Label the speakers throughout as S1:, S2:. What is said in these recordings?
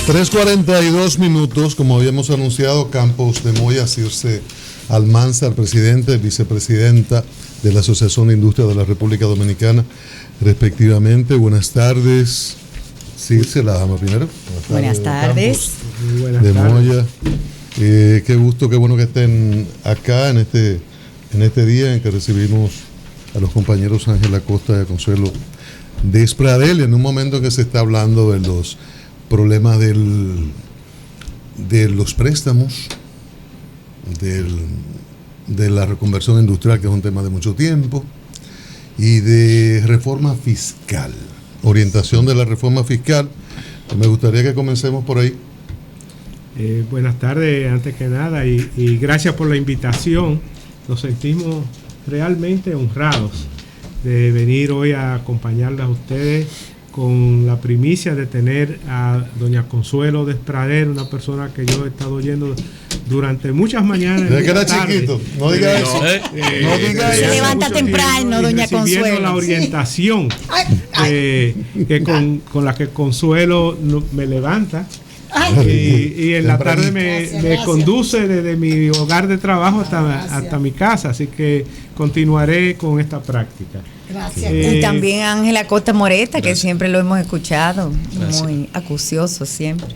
S1: 3:42, como habíamos anunciado. Campos de Moya, Circe Almanzar, presidente, vicepresidenta de la Asociación de Industria de la República Dominicana, respectivamente. Buenas tardes, Circe, la dama primero.
S2: Buenas tardes.
S1: Campos de Moya. Qué gusto, qué bueno que estén acá en este día en que recibimos a los compañeros Ángel Acosta y Consuelo Despradel, en un momento en que se está hablando de los problemas de los préstamos, de la reconversión industrial, que es un tema de mucho tiempo, y de reforma fiscal, orientación de la reforma fiscal. Me gustaría que comencemos por ahí.
S3: Buenas tardes, antes que nada, y gracias por la invitación. Nos sentimos realmente honrados de venir hoy a acompañarles a ustedes con la primicia de tener a doña Consuelo Despradel, una persona que yo he estado oyendo durante muchas mañanas.
S1: Desde que era chiquito, no diga eso.
S2: No diga eso. Se levanta temprano, doña Consuelo.
S3: La orientación con la que Consuelo me levanta. Y en la tarde me conduce desde mi hogar de trabajo hasta mi casa, así que continuaré con esta práctica.
S2: Gracias. Y también Ángel Acosta Moreta, que siempre lo hemos escuchado, muy acucioso siempre.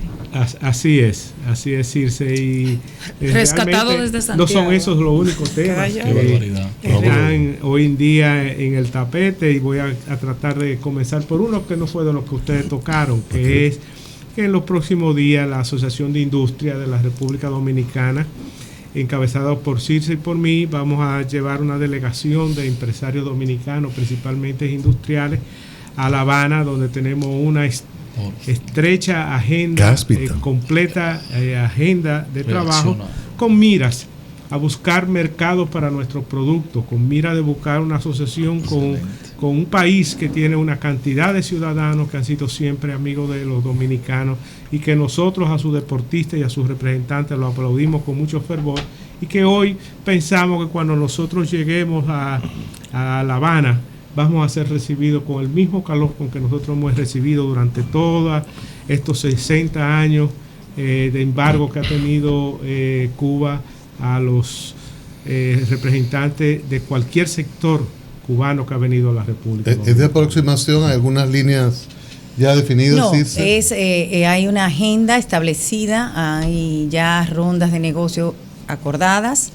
S3: Así es, Circe. Y
S4: rescatado desde Santiago.
S3: No son esos los únicos temas que están hoy en día en el tapete, y voy a tratar de comenzar por uno que no fue de los que ustedes tocaron, que es que en los próximos días la Asociación de Industria de la República Dominicana, encabezada por Circe y por mí, vamos a llevar una delegación de empresarios dominicanos, principalmente industriales, a La Habana, donde tenemos una estrecha agenda, completa agenda de trabajo, con miras a buscar mercados para nuestros productos, con mira de buscar una asociación con un país que tiene una cantidad de ciudadanos que han sido siempre amigos de los dominicanos, y que nosotros a sus deportistas y a sus representantes lo aplaudimos con mucho fervor, y que hoy pensamos que cuando nosotros lleguemos a La Habana vamos a ser recibidos con el mismo calor con que nosotros hemos recibido durante todos estos 60 años de embargo que ha tenido Cuba a los representantes de cualquier sector cubano que ha venido a la República.
S1: ¿Es de aproximación a algunas líneas ya definidas?
S2: No, hay una agenda establecida, hay ya rondas de negocio acordadas.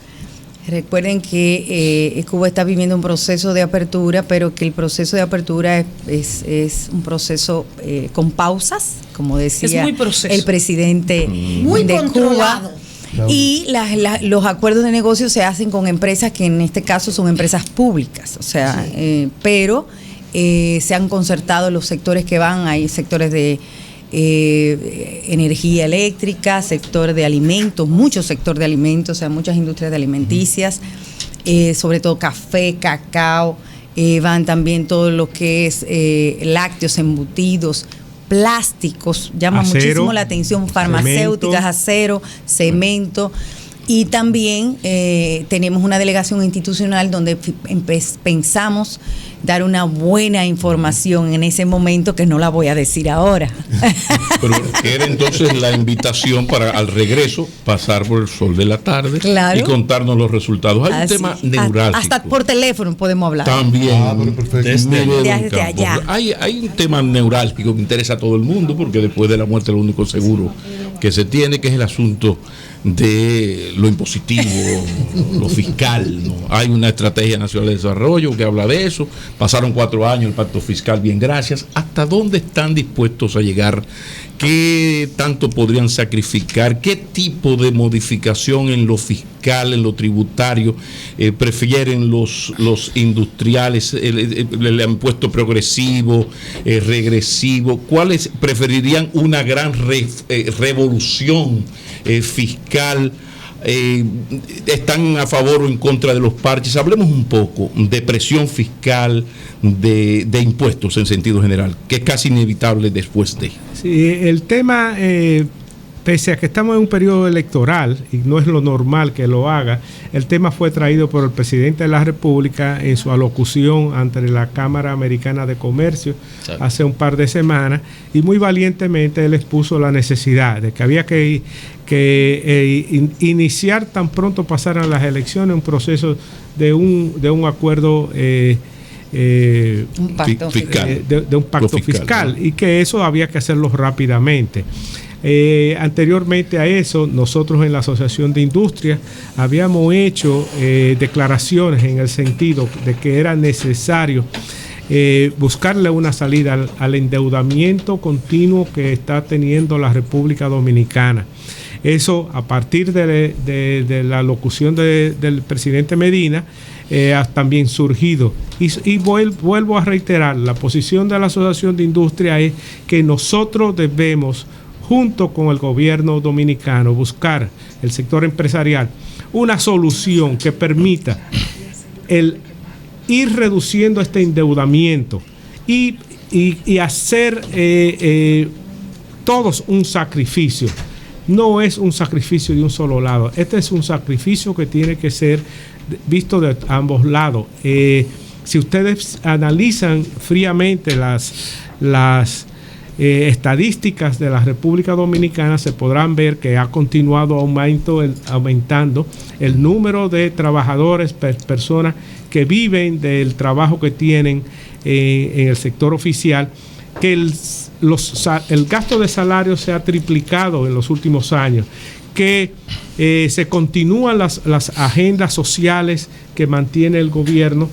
S2: Recuerden que Cuba está viviendo un proceso de apertura, pero que el proceso de apertura es un proceso con pausas, como decía el presidente de Cuba. Y los acuerdos de negocio se hacen con empresas que en este caso son empresas públicas, o sea, pero se han concertado los sectores que van. Hay sectores de energía eléctrica, sector de alimentos, mucho sector de alimentos, o sea, muchas industrias alimenticias, sobre todo café, cacao, van también todo lo que es lácteos, embutidos, plásticos, llama muchísimo la atención, farmacéuticas, acero, cemento. Y también tenemos una delegación institucional donde pensamos dar una buena información en ese momento, que no la voy a decir ahora.
S5: Pero era entonces la invitación para al regreso pasar por el sol de la tarde, claro, y contarnos los resultados. Hay un tema neurálgico.
S2: Hasta por teléfono podemos hablar.
S5: También.
S2: Desde allá.
S5: Hay un tema neurálgico que interesa a todo el mundo, porque después de la muerte lo único seguro que se tiene, que es el asunto de lo impositivo, lo fiscal, ¿no? Hay una estrategia nacional de desarrollo que habla de eso. Pasaron 4 años, el pacto fiscal, bien, gracias. ¿Hasta dónde están dispuestos a llegar? ¿Qué tanto podrían sacrificar? ¿Qué tipo de modificación en lo fiscal, en lo tributario prefieren los industriales? ¿El impuesto progresivo, regresivo? ¿Cuáles preferirían una gran revolución fiscal? ¿Están a favor o en contra de los parches? Hablemos un poco de presión fiscal, de impuestos en sentido general, que es casi inevitable después de.
S3: Sí, el tema pese a que estamos en un periodo electoral y no es lo normal que lo haga, el tema fue traído por el presidente de la República en su alocución ante la Cámara Americana de Comercio hace un par de semanas, y muy valientemente él expuso la necesidad de que había que iniciar tan pronto pasaran las elecciones un proceso de un acuerdo
S2: un pacto
S3: fiscal. De un pacto fiscal, ¿no? Y que eso había que hacerlo rápidamente. Anteriormente a eso, nosotros en la Asociación de Industria habíamos hecho declaraciones en el sentido de que era necesario buscarle una salida al endeudamiento continuo que está teniendo la República Dominicana. Eso, a partir de la locución del presidente Medina, ha también surgido. Y vuelvo a reiterar, la posición de la Asociación de Industria es que nosotros debemos, junto con el gobierno dominicano, buscar el sector empresarial una solución que permita el ir reduciendo este endeudamiento y hacer todos un sacrificio. No es un sacrificio de un solo lado, este es un sacrificio que tiene que ser visto de ambos lados. Si ustedes analizan fríamente las estadísticas de la República Dominicana, se podrán ver que ha continuado aumentando el número de trabajadores, personas que viven del trabajo que tienen en el sector oficial, que el gasto de salario se ha triplicado en los últimos años, que se continúan las agendas sociales que mantiene el gobierno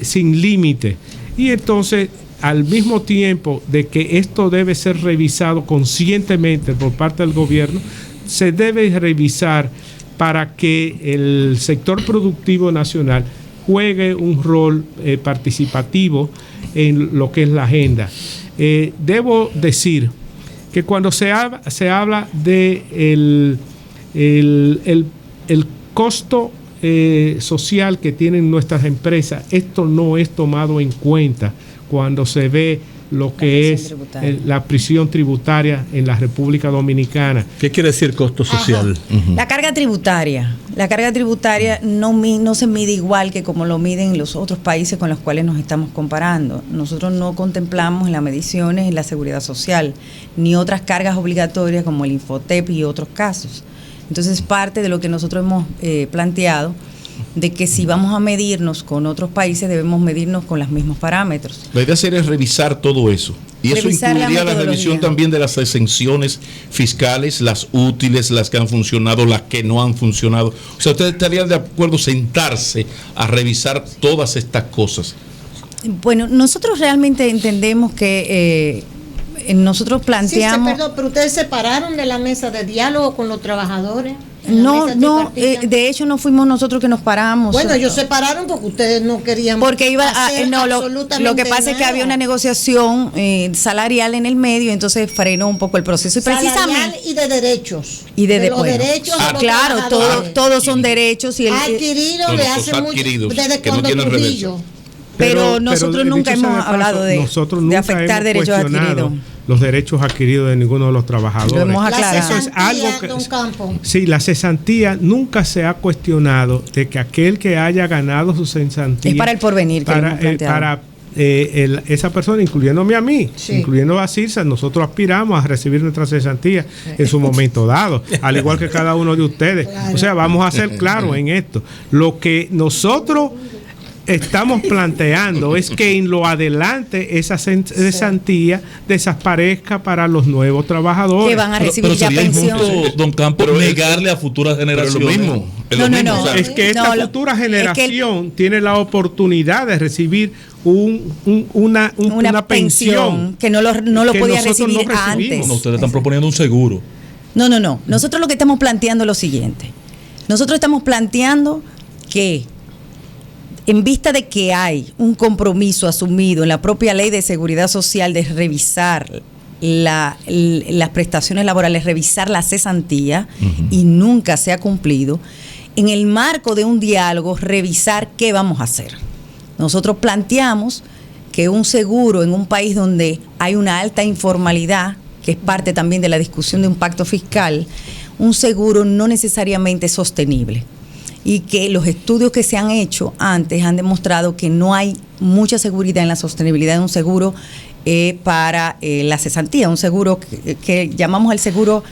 S3: sin límite. Y entonces, al mismo tiempo de que esto debe ser revisado conscientemente por parte del gobierno, se debe revisar para que el sector productivo nacional juegue un rol participativo en lo que es la agenda. Debo decir que cuando se habla de el costo social que tienen nuestras empresas, esto no es tomado en cuenta cuando se ve lo que es la prisión tributaria en la República Dominicana.
S5: ¿Qué quiere decir costo social?
S2: Uh-huh. La carga tributaria no se mide igual que como lo miden los otros países con los cuales nos estamos comparando. Nosotros no contemplamos las mediciones en la seguridad social, ni otras cargas obligatorias como el Infotep y otros casos. Entonces, parte de lo que nosotros hemos planteado, de que si vamos a medirnos con otros países, debemos medirnos con los mismos parámetros.
S5: La idea sería revisar todo eso. Y eso incluiría la revisión también de las exenciones fiscales, las útiles, las que han funcionado, las que no han funcionado. O sea, ¿ustedes estarían de acuerdo sentarse a revisar todas estas cosas?
S2: Bueno, nosotros realmente entendemos que nosotros planteamos...
S6: Sí, perdón, pero ustedes se pararon de la mesa de diálogo con los trabajadores.
S2: No, de hecho no fuimos nosotros que nos paramos.
S6: Bueno, ellos se pararon porque ustedes no querían.
S2: Porque lo que pasa es que había una negociación salarial en el medio, entonces frenó un poco el proceso. Y
S6: salarial y de derechos.
S2: Y de
S6: los derechos.
S2: Claro, todos son derechos. Y
S6: adquiridos de hace mucho, desde cuando Trujillo.
S2: Pero nosotros nunca hemos hablado de afectar derechos adquiridos.
S3: Los derechos adquiridos de ninguno de los trabajadores.
S2: Lo hemos aclarado.
S6: Eso es algo que, don Campo.
S3: Sí, la cesantía nunca se ha cuestionado de que aquel que haya ganado su cesantía
S2: es para el porvenir,
S3: para esa persona, incluyéndome a mí, incluyendo a Cirsa, nosotros aspiramos a recibir nuestra cesantía en su momento dado, al igual que cada uno de ustedes. Claro. O sea, vamos a ser claros en esto. Lo que nosotros estamos planteando es que en lo adelante esa cesantía desaparezca para los nuevos trabajadores
S2: que van a recibir ya pensión.
S5: Don Campo, negarle a futuras generaciones.
S3: No. Es que esta futura generación tiene la oportunidad de recibir una pensión
S2: que no lo podía recibir antes.
S5: No, ustedes están proponiendo un seguro.
S2: No. Nosotros lo que estamos planteando es lo siguiente. Nosotros estamos planteando que, en vista de que hay un compromiso asumido en la propia Ley de Seguridad Social de revisar las prestaciones laborales, revisar la cesantía, y nunca se ha cumplido, en el marco de un diálogo, revisar qué vamos a hacer. Nosotros planteamos que un seguro en un país donde hay una alta informalidad que es parte también de la discusión de un pacto fiscal, un seguro no necesariamente es sostenible. Y que los estudios que se han hecho antes han demostrado que no hay mucha seguridad en la sostenibilidad de un seguro para la cesantía, un seguro que llamamos el seguro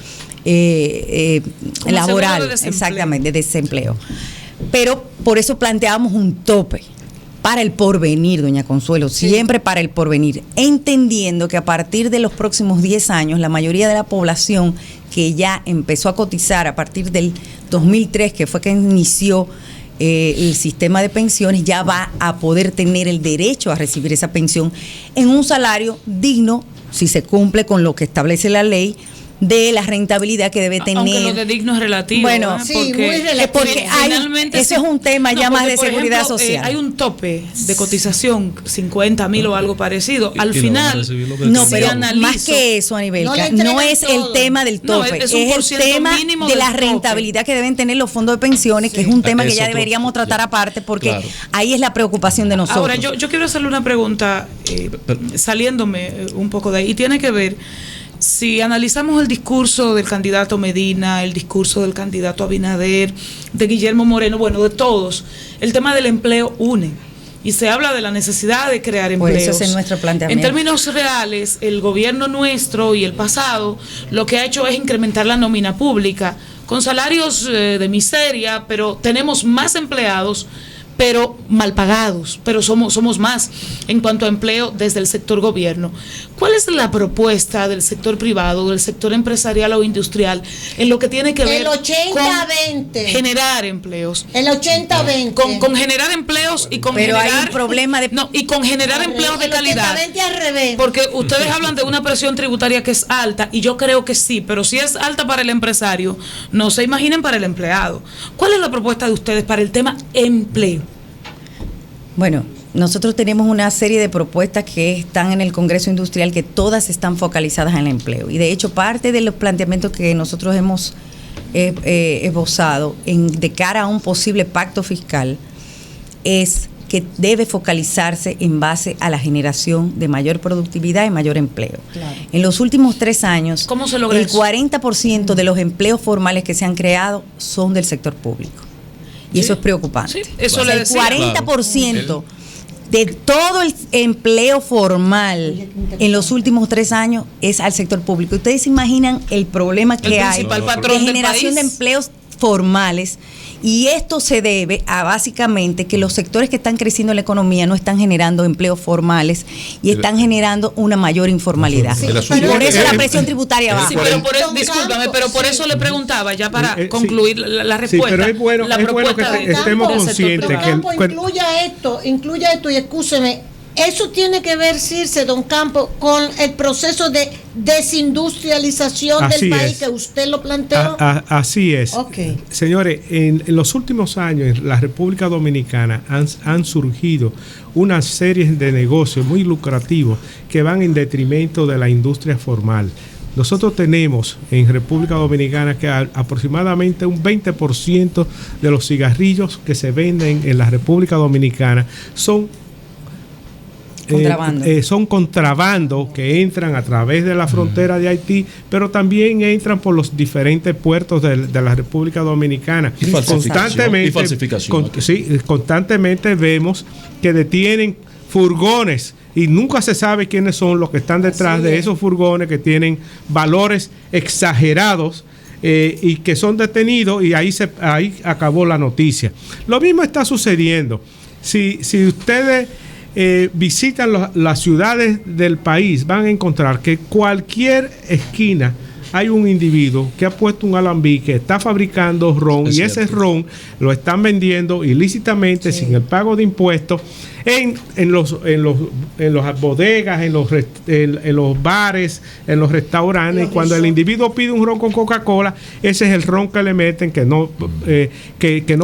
S2: laboral, seguro de exactamente, de desempleo. Pero por eso planteamos un tope para el porvenir, doña Consuelo, siempre para el porvenir, entendiendo que a partir de los próximos 10 años, la mayoría de la población que ya empezó a cotizar a partir del 2003, que fue que inició el sistema de pensiones, ya va a poder tener el derecho a recibir esa pensión en un salario digno, si se cumple con lo que establece la ley, de la rentabilidad que debe tener.
S4: Aunque lo de digno es relativo.
S2: Bueno,
S6: sí, muy relativo.
S2: Porque finalmente eso es un tema ya más de seguridad
S4: ejemplo,
S2: social.
S4: Hay un tope de cotización, 50,000 o algo parecido. Al final,
S2: no, pero más que eso, Anibelca, no es el tema del tope, es el tema de la rentabilidad que deben tener los fondos de pensiones, que es un tema que ya deberíamos tratar aparte, porque ahí es la preocupación de nosotros.
S4: Ahora, yo quiero hacerle una pregunta, saliéndome un poco de ahí, y tiene que ver. Si analizamos el discurso del candidato Medina, el discurso del candidato Abinader, de Guillermo Moreno, bueno, de todos, el tema del empleo une. Y se habla de la necesidad de crear empleos.
S2: Pues ese es nuestro planteamiento.
S4: En términos reales, el gobierno nuestro y el pasado lo que ha hecho es incrementar la nómina pública con salarios de miseria, pero tenemos más empleados, pero mal pagados, pero somos más en cuanto a empleo desde el sector gobierno. ¿Cuál es la propuesta del sector privado, del sector empresarial o industrial en lo que tiene que ver
S6: con
S4: generar empleos?
S6: El 80-20.
S4: Con generar empleos y con
S2: pero
S4: generar...
S2: hay un problema de...
S4: No, y con generar empleos de calidad.
S6: El 80-20 al revés.
S4: Porque ustedes hablan de una presión tributaria que es alta, y yo creo que sí, pero si es alta para el empresario, no se imaginen para el empleado. ¿Cuál es la propuesta de ustedes para el tema empleo?
S2: Bueno, nosotros tenemos una serie de propuestas que están en el Congreso Industrial, que todas están focalizadas en el empleo. Y de hecho, parte de los planteamientos que nosotros hemos esbozado de cara a un posible pacto fiscal es que debe focalizarse en base a la generación de mayor productividad y mayor empleo. Claro. En los últimos 3 años,
S4: ¿cómo se logra
S2: el
S4: eso?
S2: 40% de los empleos formales que se han creado son del sector público. Y eso es preocupante.
S4: Sí, eso
S2: el 40% de todo el empleo formal en los últimos 3 años es al sector público. Ustedes se imaginan el problema que hay de generación de empleos formales, y esto se debe a básicamente que los sectores que están creciendo en la economía no están generando empleos formales y están generando una mayor informalidad. Sí, por eso la presión tributaria baja.
S4: Sí, pero por eso le preguntaba, ya para concluir la respuesta.
S3: Sí, pero es bueno que estemos conscientes que
S6: incluya esto y escúcheme. Eso tiene que ver, Circe, don Campo, con el proceso de desindustrialización del país que usted lo planteó.
S3: Así es.
S6: Okay.
S3: Señores, en los últimos años en la República Dominicana han surgido una serie de negocios muy lucrativos que van en detrimento de la industria formal. Nosotros tenemos en República Dominicana que aproximadamente un 20% de los cigarrillos que se venden en la República Dominicana son contrabando que entran a través de la frontera de Haití, pero también entran por los diferentes puertos de la República Dominicana.
S5: Y falsificación.
S3: Constantemente vemos que detienen furgones y nunca se sabe quiénes son los que están detrás de esos furgones que tienen valores exagerados. Y que son detenidos, y ahí acabó la noticia. Lo mismo está sucediendo. Si ustedes visitan las ciudades del país, van a encontrar que cualquier esquina hay un individuo que ha puesto un alambique, está fabricando ron, y ese ron lo están vendiendo ilícitamente, sin el pago de impuestos, en las bodegas, en los bares, en los restaurantes. Cuando el individuo pide un ron con Coca-Cola, ese es el ron que le meten, que no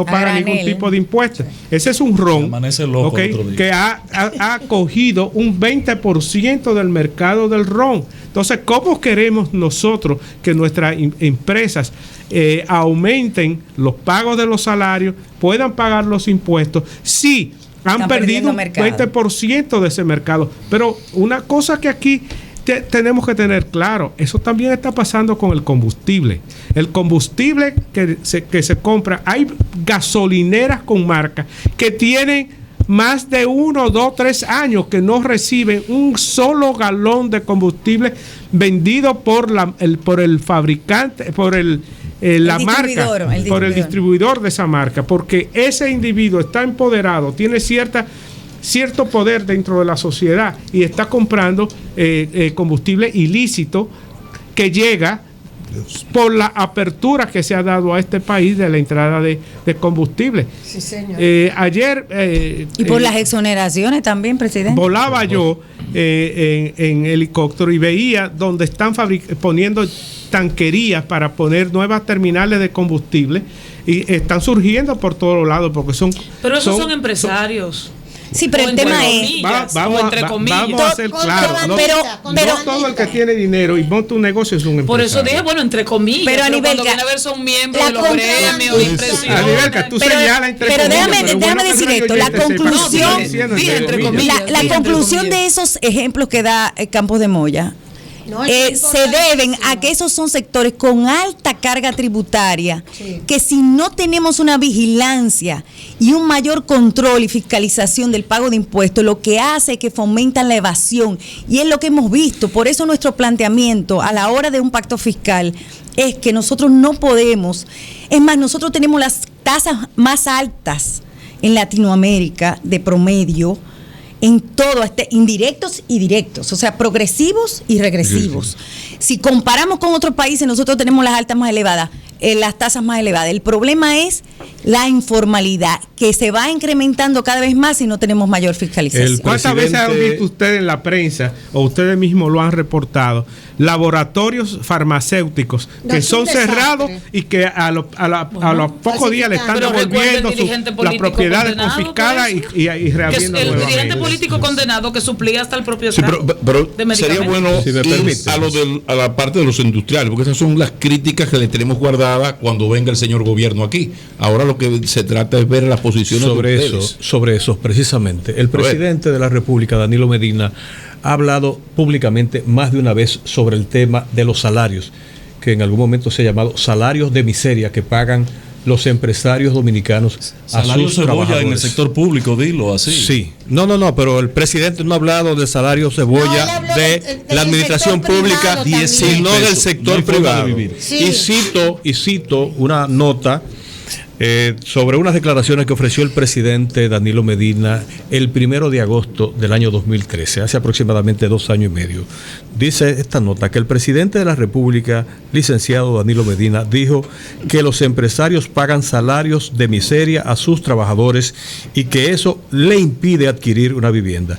S3: paga ningún tipo de impuestos. Ese es un ron que ha cogido un 20% del mercado del ron. Entonces, ¿cómo queremos nosotros que nuestras empresas aumenten los pagos de los salarios, puedan pagar los impuestos, si han perdido un 20% de ese mercado? Pero una cosa que aquí tenemos que tener claro, eso también está pasando con el combustible. El combustible que se compra, hay gasolineras con marca que tienen más de 1, 2, 3 años que no reciben un solo galón de combustible vendido por el fabricante, por la marca, por el distribuidor de esa marca, porque ese individuo está empoderado, tiene cierto poder dentro de la sociedad y está comprando combustible ilícito que llega por la apertura que se ha dado a este país de la entrada de combustible.
S6: Sí, señor.
S3: Ayer...
S2: y por las exoneraciones también, presidente.
S3: Volaba yo en helicóptero y veía donde están poniendo tanquerías para poner nuevas terminales de combustible y están surgiendo por todos lados porque son...
S4: Pero esos son empresarios.
S2: Sí, pero el tema es...
S3: Vamos a ser claros. No todo el que tiene dinero y monta un negocio es un empresario.
S4: Por eso dije, bueno, entre comillas.
S2: Pero a nivel
S4: cuando viene a ver son miembros de los gremios, impresiones.
S3: A nivel que tú señalas entre
S2: pero
S3: comillas.
S2: déjame decir esto. La conclusión de esos ejemplos que da Campos de Moya se deben a que esos son sectores con alta carga tributaria, que si no tenemos una vigilancia y un mayor control y fiscalización del pago de impuestos, lo que hace es que fomentan la evasión, y es lo que hemos visto. Por eso nuestro planteamiento a la hora de un pacto fiscal es que nosotros no podemos, es más, nosotros tenemos las tasas más altas en Latinoamérica de promedio en todo, indirectos y directos, o sea, progresivos y regresivos. Si comparamos con otros países, nosotros tenemos las altas más elevadas, las tasas más elevadas. El problema es la informalidad, que se va incrementando cada vez más si no tenemos mayor fiscalización.
S3: ¿Cuántas veces han visto ustedes en la prensa, o ustedes mismos lo han reportado, laboratorios farmacéuticos que son cerrados y que a los pocos días le están devolviendo las propiedades confiscadas y reabriendo
S4: el dirigente político condenado que suplía hasta el propio
S5: pero sería bueno a la parte de los industriales, porque esas son las críticas que le tenemos guardadas cuando venga el señor gobierno aquí. Ahora lo que se trata es ver las posiciones
S7: sobre eso precisamente. El presidente de la República, Danilo Medina, ha hablado públicamente más de una vez sobre el tema de los salarios, que en algún momento se ha llamado salarios de miseria que pagan los empresarios dominicanos a sus trabajadores.
S8: En el sector público, dilo así.
S7: Sí. No, pero el presidente no ha hablado del salario cebolla de la administración pública, sino del sector privado. Sí. Y cito una nota sobre unas declaraciones que ofreció el presidente Danilo Medina el 1 de agosto del año 2013, hace aproximadamente 2 años y medio. Dice esta nota que el presidente de la República, licenciado Danilo Medina, dijo que los empresarios pagan salarios de miseria a sus trabajadores y que eso le impide adquirir una vivienda.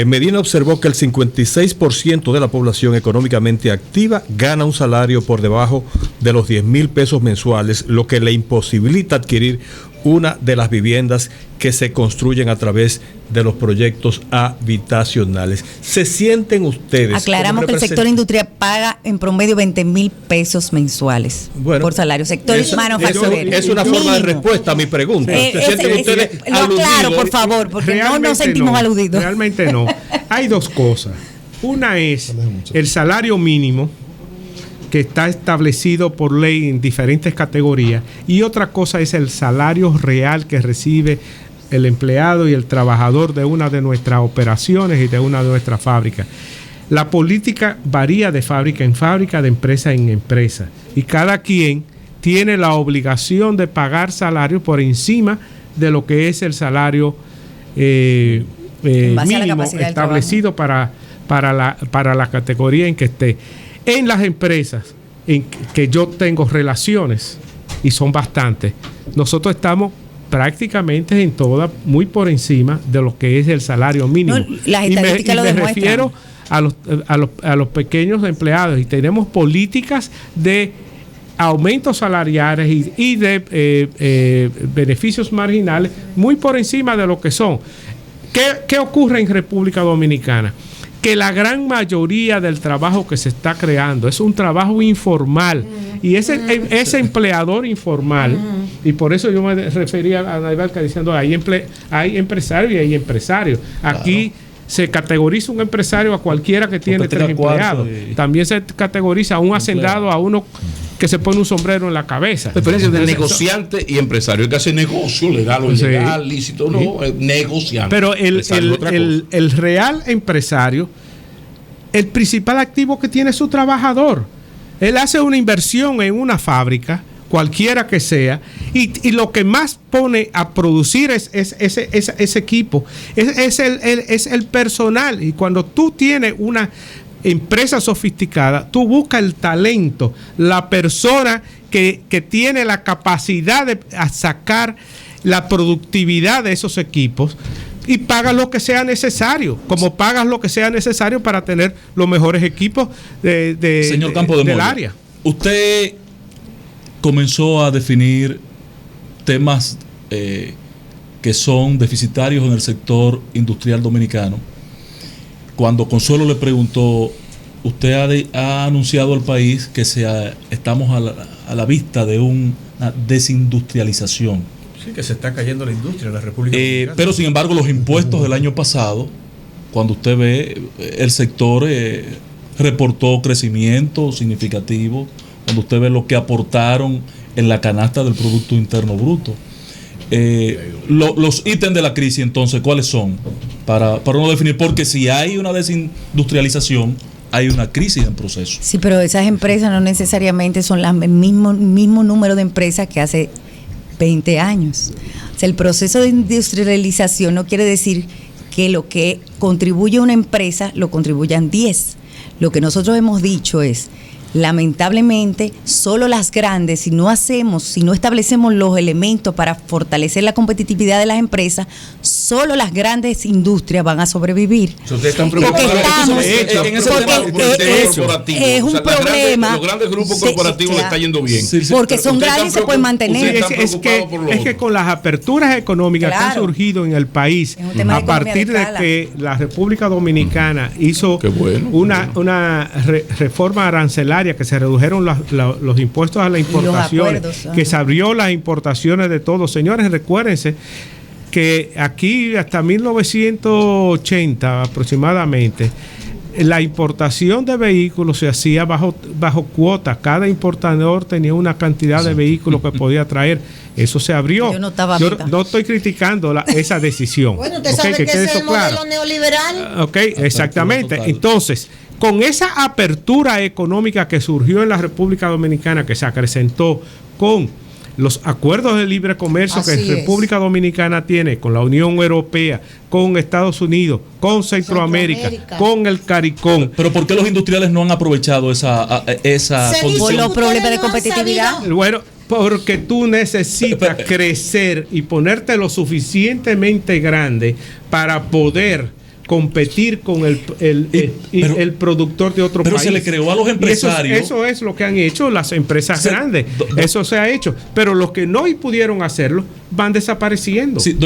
S7: Medina observó que el 56% de la población económicamente activa gana un salario por debajo de los 10,000 pesos mensuales, lo que le imposibilita adquirir una de las viviendas que se construyen a través de los proyectos habitacionales. ¿Se sienten ustedes?
S2: Aclaramos que el sector industrial paga en promedio 20,000 pesos mensuales por salario. Sector manufacturero.
S7: Es una forma de respuesta a mi pregunta.
S2: Lo aclaro, por favor, porque no nos sentimos aludidos.
S3: Realmente no. Hay dos cosas. Una es el salario mínimo, que está establecido por ley en diferentes categorías, y otra cosa es el salario real que recibe el empleado y el trabajador de una de nuestras operaciones y de una de nuestras fábricas. La política varía de fábrica en fábrica, de empresa en empresa, y cada quien tiene la obligación de pagar salario por encima de lo que es el salario mínimo establecido para la categoría en que esté. En las empresas en que yo tengo relaciones, y son bastantes, nosotros estamos prácticamente en todas muy por encima de lo que es el salario mínimo.
S2: No, las estadísticas lo demuestran.
S3: Me refiero a los pequeños empleados, y tenemos políticas de aumentos salariales y de beneficios marginales muy por encima de lo que son. ¿Qué ocurre en República Dominicana? Que la gran mayoría del trabajo que se está creando es un trabajo informal, y ese empleador informal, y por eso yo me refería a Naivalca diciendo hay empresarios y hay empresarios. Aquí se categoriza un empresario a cualquiera que tiene 3 empleados. También se categoriza a un hacendado, a uno que se pone un sombrero en la cabeza.
S5: La diferencia de negociante y empresario. El que hace negocio, legal o ilegal, lícito, no, negociante.
S3: Pero el real empresario, el principal activo que tiene es su trabajador. Él hace una inversión en una fábrica, cualquiera que sea, y lo que más pone a producir es ese equipo, es el personal. Y cuando tú tienes una empresa sofisticada, tú buscas el talento, la persona que tiene la capacidad de sacar la productividad de esos equipos, y pagas lo que sea necesario, como pagas lo que sea necesario para tener los mejores equipos
S8: Señor Campo de
S3: del
S8: Moya,
S3: área.
S8: Usted comenzó a definir temas que son deficitarios en el sector industrial dominicano. Cuando Consuelo le preguntó, usted ha anunciado al país que estamos a la vista de una desindustrialización.
S7: Sí, que se está cayendo la industria en la República Dominicana.
S8: Pero sin embargo, los impuestos del año pasado, cuando usted ve, el sector reportó crecimiento significativo, cuando usted ve lo que aportaron en la canasta del Producto Interno Bruto. Los ítems de la crisis, entonces, ¿cuáles son? Para no definir, porque si hay una desindustrialización, hay una crisis en proceso.
S2: Sí, pero esas empresas no necesariamente son el mismo número de empresas que hace 20 años. O sea, el proceso de industrialización no quiere decir que lo que contribuye una empresa lo contribuyan 10. Lo que nosotros hemos dicho es, lamentablemente, solo las grandes, si no establecemos los elementos para fortalecer la competitividad de las empresas, solo las grandes industrias van a sobrevivir.
S5: Ustedes están preocupados en ese tema corporativo.
S2: Es un problema.
S5: Los grandes grupos corporativos le está yendo bien.
S2: Porque son grandes y se pueden mantener.
S3: Es que con las aperturas económicas que han surgido en el país, a partir de que la República Dominicana hizo una reforma arancelaria, que se redujeron los impuestos a la importación, que se abrió las importaciones de todos. Señores, recuérdense que aquí hasta 1980 aproximadamente la importación de vehículos se hacía bajo cuota. Cada importador tenía una cantidad de vehículos que podía traer. Eso se abrió. Yo no estoy criticando esa decisión.
S6: Bueno, usted sabe que ese es el modelo neoliberal.
S3: Ok, exactamente. Entonces, con esa apertura económica que surgió en la República Dominicana, que se acrecentó con los acuerdos de libre comercio que la República Dominicana tiene con la Unión Europea, con Estados Unidos, con Centroamérica, con el CARICOM.
S8: Pero ¿por qué los industriales no han aprovechado esa condición?
S2: Por los problemas de competitividad.
S3: Bueno, porque tú necesitas crecer y ponerte lo suficientemente grande para poder competir con el productor de otro país.
S8: Pero se le creó a los empresarios.
S3: Eso es lo que han hecho las empresas grandes. Eso se ha hecho. Pero los que no pudieron hacerlo van desapareciendo.
S8: Sí,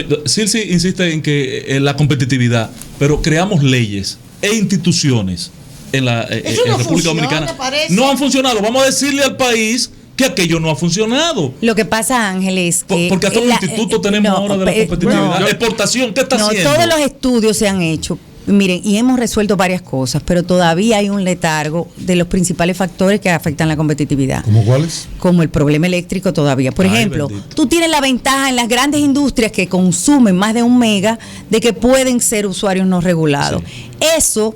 S8: insiste en que la competitividad, pero creamos leyes e instituciones en la República Dominicana. No han funcionado. Vamos a decirle al país que aquello no ha funcionado.
S2: Lo que pasa, Ángel, es que...
S8: Porque hasta un instituto tenemos ahora de la competitividad. Exportación, ¿qué está haciendo?
S2: Todos los estudios se han hecho, miren, y hemos resuelto varias cosas, pero todavía hay un letargo de los principales factores que afectan la competitividad.
S1: ¿Cómo cuáles?
S2: Como el problema eléctrico todavía. Por ejemplo, tú tienes la ventaja en las grandes industrias que consumen más de 1 mega de que pueden ser usuarios no regulados. Sí. Eso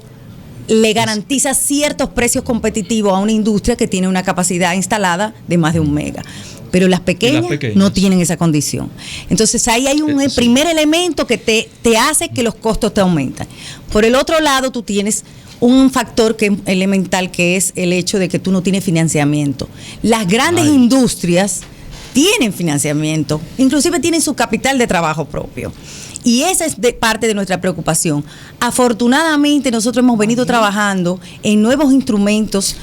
S2: le garantiza ciertos precios competitivos a una industria que tiene una capacidad instalada de más de 1 mega. Pero las pequeñas no tienen esa condición. Entonces ahí hay un primer elemento que te hace que los costos te aumentan. Por el otro lado, tú tienes un factor que es elemental, que es el hecho de que tú no tienes financiamiento. Las grandes industrias tienen financiamiento, inclusive tienen su capital de trabajo propio. Y esa es parte de nuestra preocupación. Afortunadamente, nosotros hemos venido trabajando en nuevos instrumentos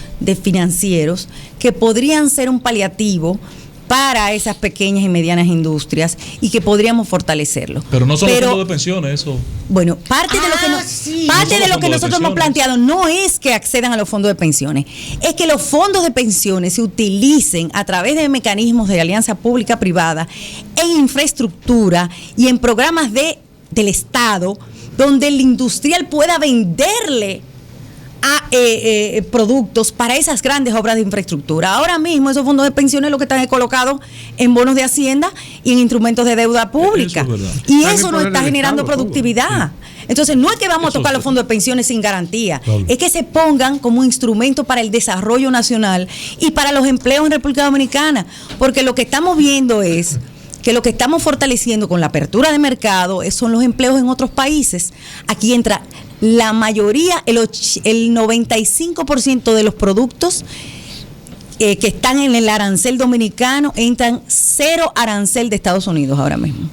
S2: financieros que podrían ser un paliativo para esas pequeñas y medianas industrias y que podríamos fortalecerlo.
S8: Pero no son los fondos de pensiones, eso.
S2: Bueno, parte de lo que nosotros hemos planteado no es que accedan a los fondos de pensiones, es que los fondos de pensiones se utilicen a través de mecanismos de alianza pública-privada en infraestructura y en programas del Estado donde el industrial pueda venderle a productos para esas grandes obras de infraestructura. Ahora mismo esos fondos de pensiones lo que están es colocados en bonos de Hacienda y en instrumentos de deuda pública. Y eso no está generando productividad. Entonces no es que vamos a tocar los fondos de pensiones sin garantía, es que se pongan como instrumento para el desarrollo nacional y para los empleos en República Dominicana, porque lo que estamos viendo es que lo que estamos fortaleciendo con la apertura de mercado son los empleos en otros países. Aquí entra la mayoría, el 95% de los productos que están en el arancel dominicano entran cero arancel de Estados Unidos ahora mismo.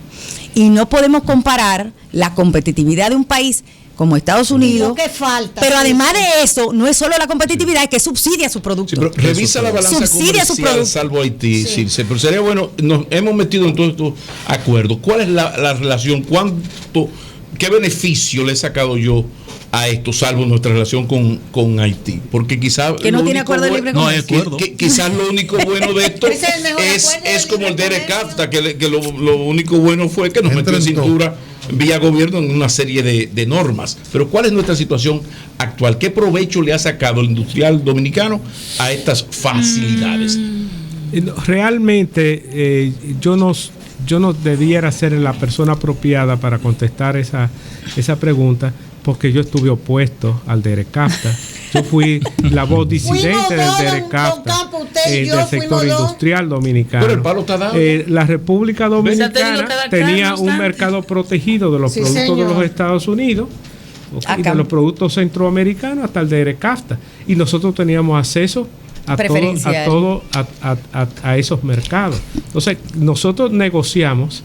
S2: Y no podemos comparar la competitividad de un país como Estados Unidos,
S6: lo que falta,
S2: pero además de eso, no es solo la competitividad, es que subsidia su producto.
S5: Sí, pero revisa la balanza comercial salvo Haití, sí. Pero sería bueno, nos hemos metido en todos estos acuerdos. ¿Cuál es la relación? ¿Qué beneficio le he sacado yo a esto, salvo nuestra relación con Haití? Porque quizás
S2: que no tiene acuerdo de libre comercio.
S5: Quizás lo único bueno de esto es como el de CAFTA, que lo único bueno fue que nos metió en cintura vía gobierno en una serie de normas. Pero ¿cuál es nuestra situación actual? ¿Qué provecho le ha sacado el industrial dominicano a estas facilidades?
S3: Realmente yo no debiera ser la persona apropiada para contestar esa pregunta, porque yo estuve opuesto al DERECAFTA. Yo fui la voz disidente del DERECAFTA, del sector industrial dominicano.
S5: Pero el palo está dado.
S3: La República Dominicana tenía un mercado protegido de los productos de los Estados Unidos y de los productos centroamericanos hasta el DERECAFTA. Y nosotros teníamos acceso a esos mercados. Entonces, nosotros negociamos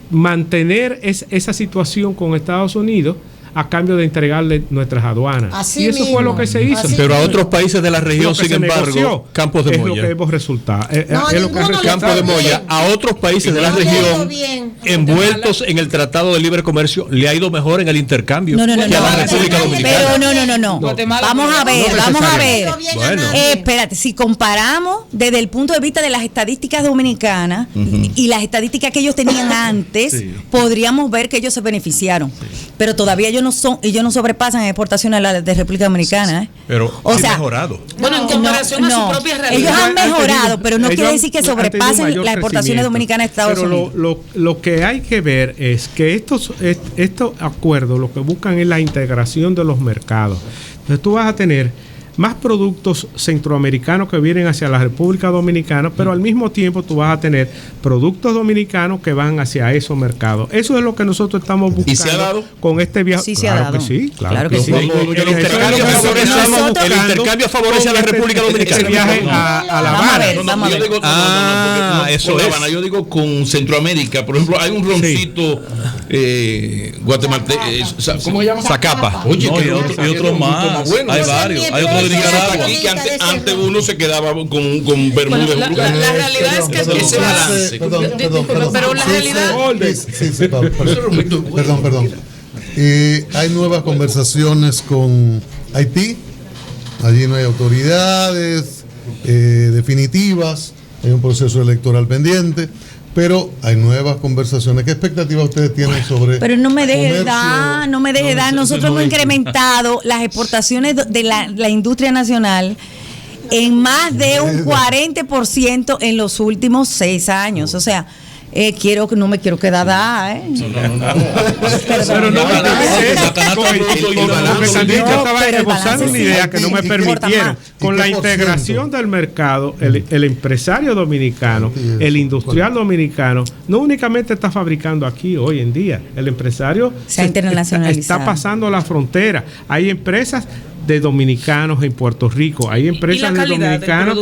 S3: mantener esa situación con Estados Unidos a cambio de entregarle nuestras aduanas.
S6: Así
S3: y eso
S6: mismo,
S3: fue lo que se hizo.
S7: Pero a otros países de la región, sin embargo, Campos de Moya.
S3: Es lo que hemos resultado.
S7: Campos de Moya, a otros países de la región envueltos en el Tratado de Libre Comercio, le ha ido mejor en el intercambio que a la República Dominicana.
S2: Pero no. Vamos a ver. Bueno. Espérate, si comparamos desde el punto de vista de las estadísticas dominicanas y las estadísticas que ellos tenían antes, podríamos ver que ellos se beneficiaron. Pero todavía ellos no sobrepasan en exportaciones a la de República Dominicana.
S7: Pero
S2: o sea,
S7: mejorado.
S4: Bueno, en comparación a su propia realidad.
S2: Ellos han mejorado, pero no quiere decir que sobrepasen las exportaciones dominicanas de Estados Unidos.
S3: Pero lo que hay que ver es que estos acuerdos lo que buscan es la integración de los mercados. Entonces tú vas a tener más productos centroamericanos que vienen hacia la República Dominicana, pero al mismo tiempo tú vas a tener productos dominicanos que van hacia esos mercados. Eso es lo que nosotros estamos buscando.
S5: ¿Y se ha dado?
S3: Con este viaje.
S2: Sí, se ha dado.
S3: Claro que sí.
S7: El intercambio favorece a la República Dominicana.
S3: Ese viaje a La Habana.
S5: Eso es. Yo digo con Centroamérica. Por ejemplo, hay un roncito guatemalteco. ¿Cómo se llama?
S7: Zacapa.
S5: Oye,
S8: y otro más. Hay varios. Hay otro de Nicaragua.
S5: Aquí que antes uno se quedaba con Bermúdez.
S4: La realidad es que
S5: ese balance.
S4: Pero la realidad.
S1: Perdón. Hay nuevas conversaciones con Haití. Allí no hay autoridades definitivas. Hay un proceso electoral pendiente. Pero hay nuevas conversaciones. ¿Qué expectativas ustedes tienen sobre?
S2: Pero no me deje dar. Nosotros hemos incrementado las exportaciones de la industria nacional en más de un 40% en los últimos 6 años. O sea, no me quiero quedar
S3: Pero no estaba esbozando una idea que no me permitieron. Con la integración del mercado, el empresario dominicano, el industrial dominicano, no únicamente está fabricando aquí hoy en día. El empresario
S2: se ha internacionalizado.
S3: Está pasando la frontera. Hay empresas de dominicanos en Puerto Rico, hay empresas de dominicanos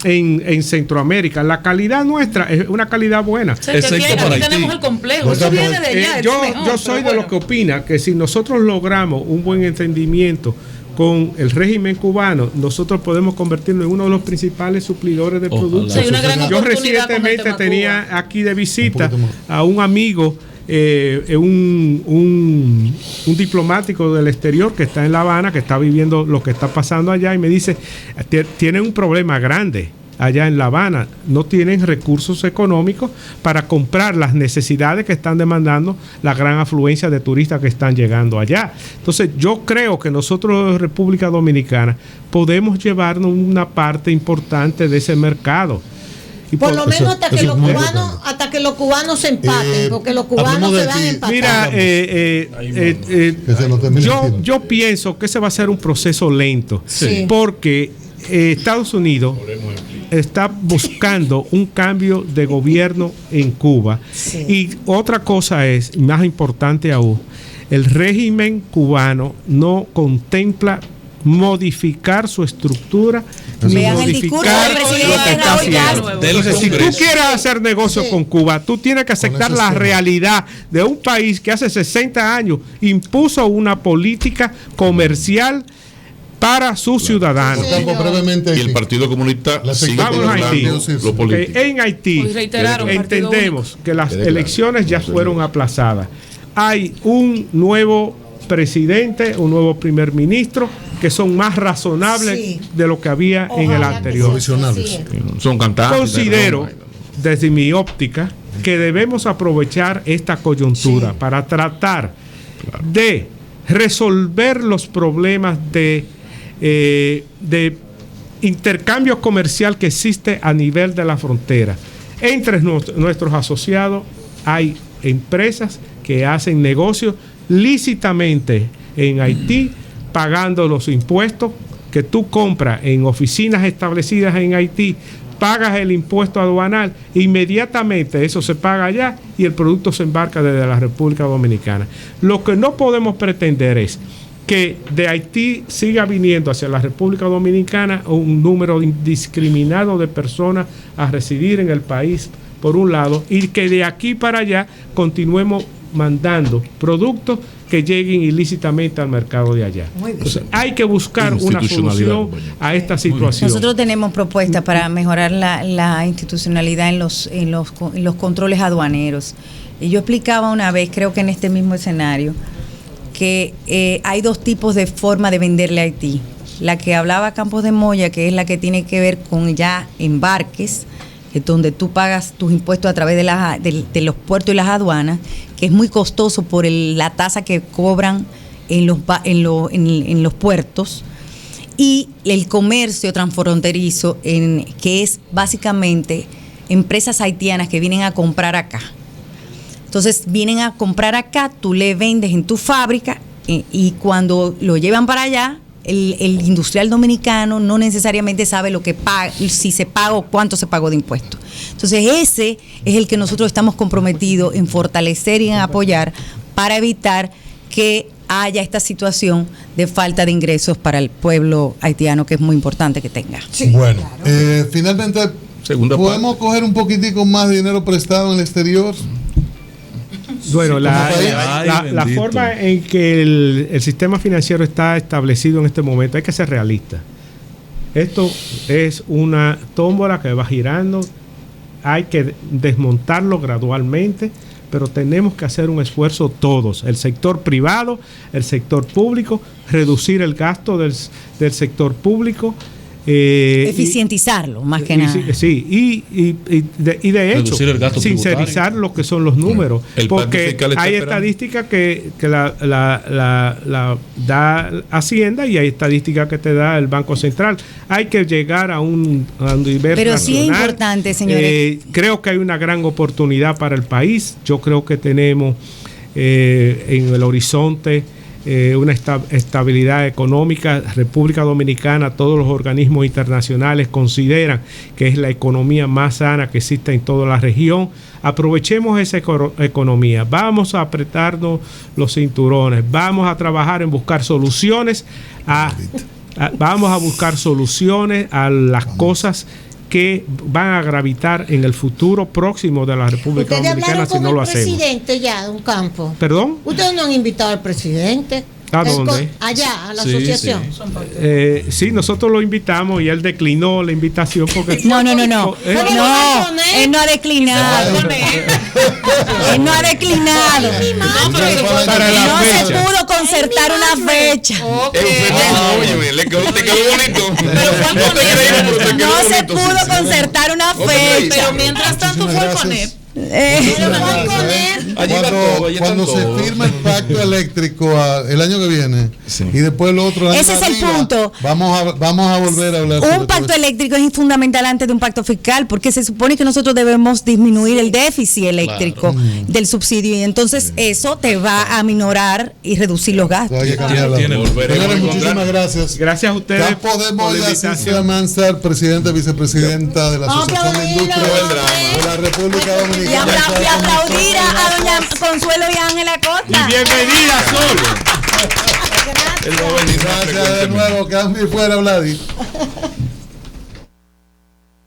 S3: en Centroamérica. La calidad nuestra es una calidad buena.
S4: O sea, que aquí tenemos el complejo. Eso viene de allá.
S3: Yo soy de los que opina que si nosotros logramos un buen entendimiento con el régimen cubano, nosotros podemos convertirnos en uno de los principales suplidores de productos. Yo recientemente tenía aquí de visita a un amigo, un diplomático del exterior que está en La Habana, que está viviendo lo que está pasando allá, y me dice, tiene un problema grande allá en La Habana. No tienen recursos económicos para comprar las necesidades que están demandando la gran afluencia de turistas que están llegando allá. Entonces, yo creo que nosotros, República Dominicana, podemos llevarnos una parte importante de ese mercado. Y
S6: por lo menos hasta que los cubanos se empaten, porque los cubanos se van a empatar.
S3: Mira, yo pienso que ese va a ser un proceso lento, porque Estados Unidos está buscando un cambio de gobierno en Cuba. Y otra cosa es, más importante aún, el régimen cubano no contempla modificar su estructura, ni modificar lo que está haciendo. Entonces, si tú quieres hacer negocio con Cuba, tú tienes que aceptar la realidad de un país que hace 60 años impuso una política comercial para sus ciudadanos.
S5: Y el Partido Comunista sigue lo político.
S3: En Haití entendemos que las elecciones ya fueron aplazadas. Hay un nuevo presidente, un nuevo primer ministro que son más razonables de lo que había en el anterior.
S5: Son cantantes.
S3: Considero, desde mi óptica, que debemos aprovechar esta coyuntura para tratar de resolver los problemas de intercambio comercial que existe a nivel de la frontera. Entre nuestros asociados hay empresas que hacen negocios lícitamente en Haití, pagando los impuestos que tú compras en oficinas establecidas en Haití, pagas el impuesto aduanal, inmediatamente eso se paga allá y el producto se embarca desde la República Dominicana. Lo que no podemos pretender es que de Haití siga viniendo hacia la República Dominicana un número indiscriminado de personas a residir en el país, por un lado, y que de aquí para allá continuemos mandando productos que lleguen ilícitamente al mercado de allá. Entonces, hay que buscar una solución a esta situación.
S2: Nosotros tenemos propuestas para mejorar la institucionalidad en los controles aduaneros. Y yo explicaba una vez, creo que en este mismo escenario, que hay dos tipos de forma de venderle a Haití. La que hablaba Campos de Moya, que es la que tiene que ver con ya embarques, donde tú pagas tus impuestos a través de los puertos y las aduanas, que es muy costoso por la tasa que cobran en los puertos, y el comercio transfronterizo, que es básicamente empresas haitianas que vienen a comprar acá. Entonces vienen a comprar acá, tú le vendes en tu fábrica y cuando lo llevan para allá, el industrial dominicano no necesariamente sabe lo que paga, si se paga o cuánto se pagó de impuestos. Entonces ese es el que nosotros estamos comprometidos en fortalecer y en apoyar para evitar que haya esta situación de falta de ingresos para el pueblo haitiano, que es muy importante que tenga.
S1: Sí, bueno, claro. Finalmente, ¿podemos coger un poquitico más de dinero prestado en el exterior?
S3: Bueno, la forma en que el sistema financiero está establecido en este momento, hay que ser realista. Esto es una tómbola que va girando, hay que desmontarlo gradualmente, pero tenemos que hacer un esfuerzo todos, el sector privado, el sector público, reducir el gasto del sector público.
S2: Eficientizarlo, más que nada.
S3: Sí, y de hecho, sincerizar lo que son los números. Porque hay estadísticas que la da Hacienda y hay estadísticas que te da el Banco Central. Hay que llegar a un nivel
S2: Pero
S3: nacional.
S2: Sí es importante, señores.
S3: Creo que hay una gran oportunidad para el país. Yo creo que tenemos en el horizonte una estabilidad económica. República Dominicana, todos los organismos internacionales consideran que es la economía más sana que existe en toda la región. Aprovechemos esa economía, vamos a apretarnos los cinturones, vamos a trabajar en buscar soluciones vamos a buscar soluciones a las cosas que van a gravitar en el futuro próximo de la República Dominicana si no lo hacemos.
S6: ¿Ustedes hablaron con el presidente ya, don Campo?
S3: ¿Perdón?
S6: ¿Ustedes no han invitado al presidente?
S3: ¿A dónde?
S6: Allá, a la asociación.
S3: Sí, nosotros lo invitamos y él declinó la invitación porque...
S2: No. Él no ha declinado. Él no ha declinado. No se pudo concertar una fecha.
S5: Le quedó bonito.
S2: No se pudo concertar una fecha.
S4: Pero mientras tanto fue el CONEP.
S1: Cuando se firma el pacto eléctrico el año que viene y después el otro año
S2: ese es el punto.
S1: Vamos a volver a hablar.
S2: Un pacto eléctrico es fundamental antes de un pacto fiscal porque se supone que nosotros debemos disminuir el déficit eléctrico del subsidio y entonces eso te va a minorar y reducir los gastos.
S1: Señores, muchísimas gracias.
S3: Gracias a ustedes.
S1: Ya podemos ir a Cecilia Mansar, presidenta y vicepresidenta de la Asociación de Industria de la República Dominicana.
S2: Y aplaudir a doña Consuelo y Ángela Costa.
S3: Y bienvenida, Sol.
S1: Gracias de nuevo, cambio y fuera, Vladi.